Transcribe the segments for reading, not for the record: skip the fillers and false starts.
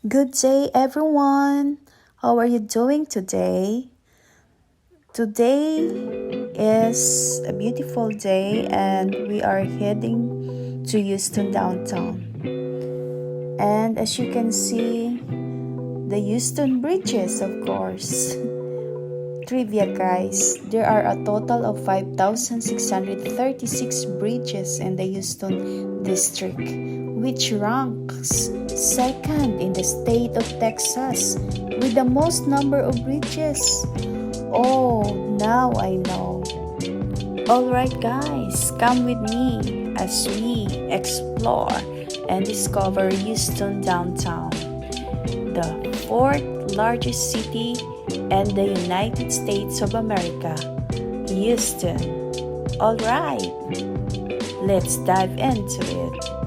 Good day, everyone. How are you doing today? Today is a beautiful day, and we are heading to Houston downtown. And as you can see, the Houston bridges, of course. Trivia, guys, there are a total of 5,636 bridges in the Houston district, which ranks second in the state of Texas with the most number of bridges. Oh, now I know. Alright, guys, come with me as we explore and discover Houston downtown, the fourth largest city in the United States of America. Houston. Alright, let's dive into it.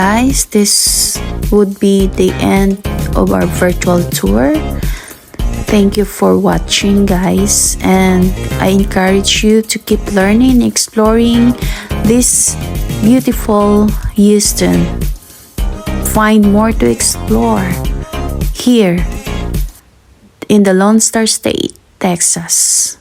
Guys, this would be the end of our virtual tour. Thank you for watching, guys, and I encourage you to keep learning, exploring this beautiful Houston. Find more to explore here in the Lone Star State, Texas.